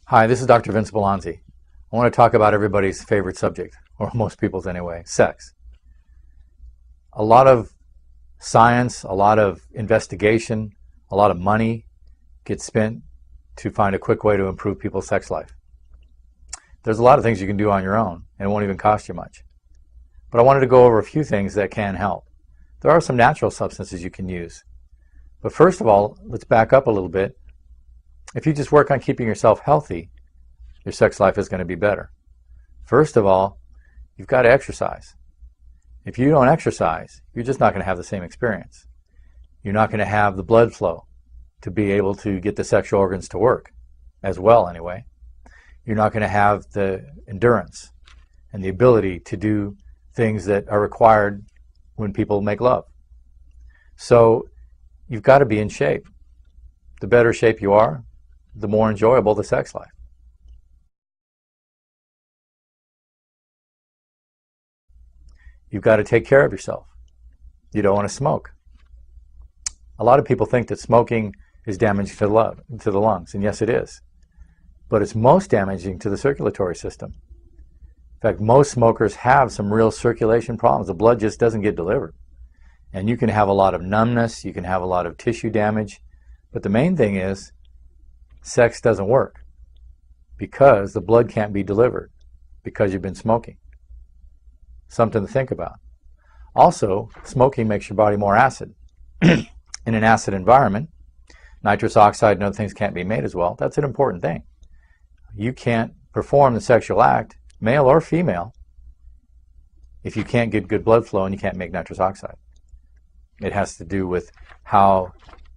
Hi, this is Dr. Vincent Bellonzi. I want to talk about everybody's favorite subject, or most people's anyway, sex. A lot of science, a lot of investigation, a lot of money gets spent to find a quick way to improve people's sex life. There's a lot of things you can do on your own, and it won't even cost you much. But I wanted to go over a few things that can help. There are some natural substances you can use. But first of all, let's back up a little bit. If you just work on keeping yourself healthy, your sex life is going to be better. First of all, you've got to exercise. If you don't exercise, you're just not going to have the same experience. You're not going to have the blood flow to be able to get the sexual organs to work, as well anyway. You're not going to have the endurance and the ability to do things that are required when people make love. So you've got to be in shape. The better shape you are, the more enjoyable the sex life. You've got to take care of yourself. You don't want to smoke. A lot of people think that smoking is damaging to the lungs, and yes, it is. But it's most damaging to the circulatory system. In fact, most smokers have some real circulation problems. The blood just doesn't get delivered. And you can have a lot of numbness, you can have a lot of tissue damage, but the main thing is sex doesn't work because the blood can't be delivered because you've been smoking. Something to think about. Also, smoking makes your body more acid. In an acid environment, nitrous oxide and other things can't be made as well. That's an important thing. You can't perform the sexual act, male or female, if you can't get good blood flow and you can't make nitrous oxide. It has to do with how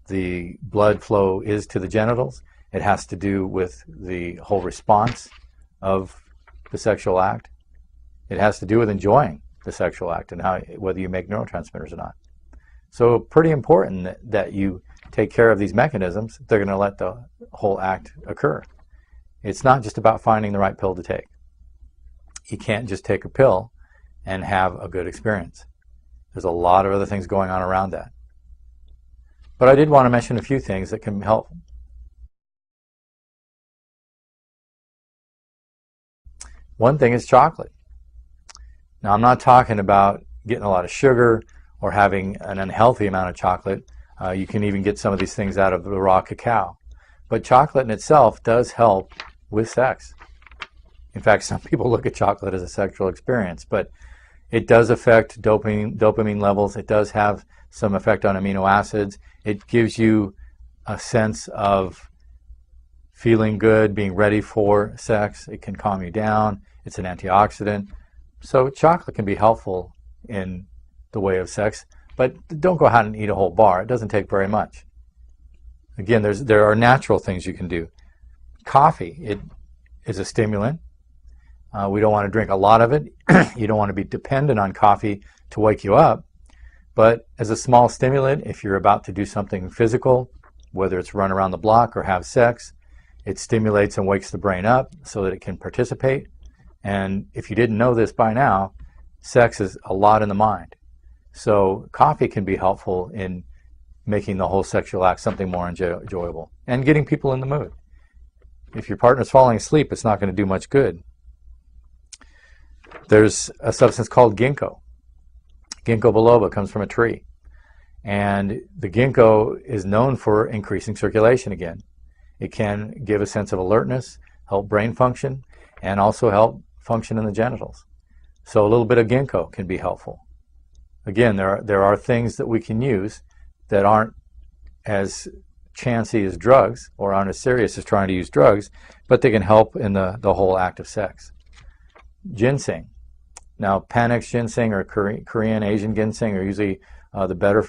the blood flow is to the genitals. It has to do with the whole response of the sexual act. It has to do with enjoying the sexual act and whether you make neurotransmitters or not. So pretty important that you take care of these mechanisms. They're going to let the whole act occur. It's not just about finding the right pill to take. You can't just take a pill and have a good experience. There's a lot of other things going on around that. But I did want to mention a few things that can help. One thing is chocolate. Now, I'm not talking about getting a lot of sugar or having an unhealthy amount of chocolate. You can even get some of these things out of the raw cacao. But chocolate in itself does help with sex. In fact, some people look at chocolate as a sexual experience, but it does affect dopamine levels. It does have some effect on amino acids. It gives you a sense of feeling good, being ready for sex. It can calm you down. It's an antioxidant. So chocolate can be helpful in the way of sex, but don't go out and eat a whole bar. It doesn't take very much. Again, there are natural things you can do. Coffee, it is a stimulant. We don't want to drink a lot of it. You don't want to be dependent on coffee to wake you up. But as a small stimulant, if you're about to do something physical, whether it's run around the block or have sex, it stimulates and wakes the brain up so that it can participate. And if you didn't know this by now, sex is a lot in the mind. So coffee can be helpful in making the whole sexual act something more enjoyable and getting people in the mood. If your partner's falling asleep, it's not going to do much good. There's a substance called ginkgo. Ginkgo biloba comes from a tree. And the ginkgo is known for increasing circulation again. It can give a sense of alertness, help brain function, and also help function in the genitals. So a little bit of ginkgo can be helpful. Again, there are things that we can use that aren't as chancy as drugs or aren't as serious as trying to use drugs, but they can help in the whole act of sex. Ginseng. Now, Panax ginseng or Korean Asian ginseng are usually the better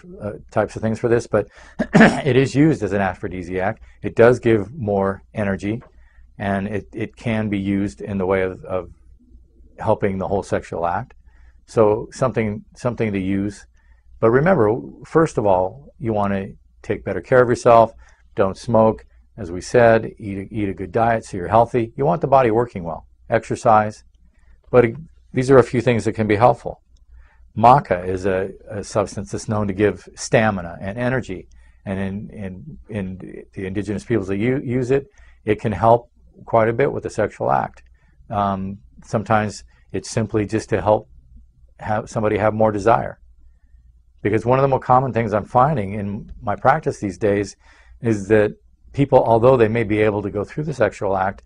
types of things for this, but it is used as an aphrodisiac. It does give more energy, and it can be used in the way of helping the whole sexual act. So something to use. But remember, first of all, you want to take better care of yourself. Don't smoke. As we said, eat a good diet so you're healthy. You want the body working well. Exercise. But these are a few things that can be helpful. Maca is a substance that's known to give stamina and energy. And in the indigenous peoples that use it, it can help quite a bit with the sexual act. Sometimes it's simply just to help have somebody have more desire. Because one of the more common things I'm finding in my practice these days is that people, although they may be able to go through the sexual act,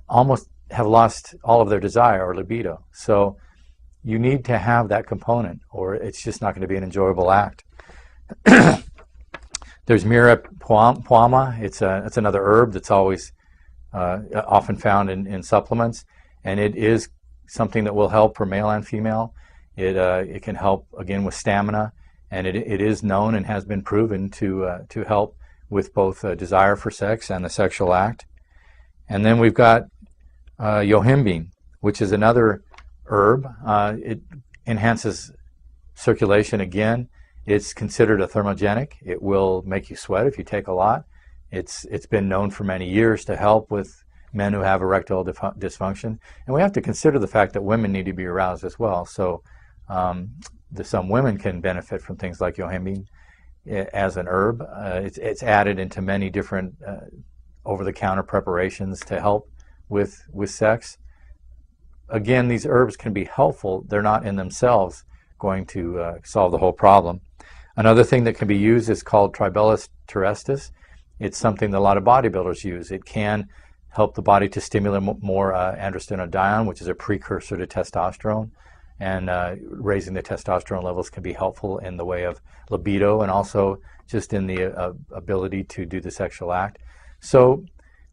almost have lost all of their desire or libido. So you need to have that component, or it's just not going to be an enjoyable act. There's Mira Puama. It's another herb that's always often found in supplements, and it is something that will help for male and female. It can help again with stamina, and it is known and has been proven to help with both desire for sex and the sexual act. And then we've got yohimbine, which is another herb. It enhances circulation again. It's considered a thermogenic. It will make you sweat if you take a lot. It's been known for many years to help with men who have erectile dysfunction. And we have to consider the fact that women need to be aroused as well. So some women can benefit from things like yohimbine as an herb. It's added into many different over-the-counter preparations to help with sex. Again, these herbs can be helpful. They're not in themselves going to solve the whole problem. Another thing that can be used is called Tribellus terrestris. It's something that a lot of bodybuilders use. It can help the body to stimulate more androstenedione, which is a precursor to testosterone. And raising the testosterone levels can be helpful in the way of libido and also just in the ability to do the sexual act. So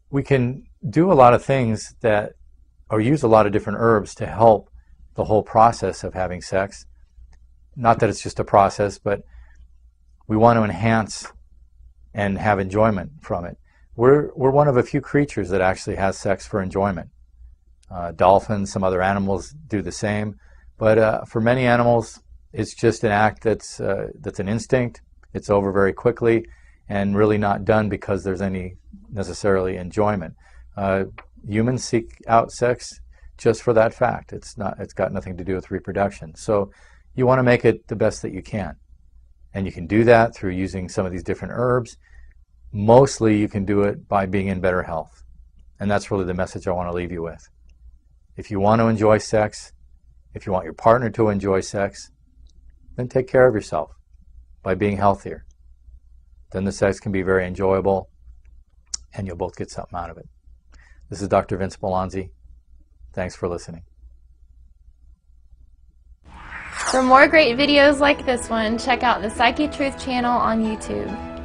we can do a lot of things that, or use a lot of different herbs to help the whole process of having sex. Not that it's just a process, but we want to enhance and have enjoyment from it. We're one of a few creatures that actually has sex for enjoyment. Dolphins, some other animals do the same, but for many animals, it's just an act that's an instinct. It's over very quickly and really not done because there's any necessarily enjoyment. Humans seek out sex just for that fact. It's got nothing to do with reproduction. So you want to make it the best that you can. And you can do that through using some of these different herbs. Mostly you can do it by being in better health. And that's really the message I want to leave you with. If you want to enjoy sex, if you want your partner to enjoy sex, then take care of yourself by being healthier. Then the sex can be very enjoyable and you'll both get something out of it. This is Dr. Vincent Bellonzi. Thanks for listening. For more great videos like this one, check out the Psyche Truth channel on YouTube.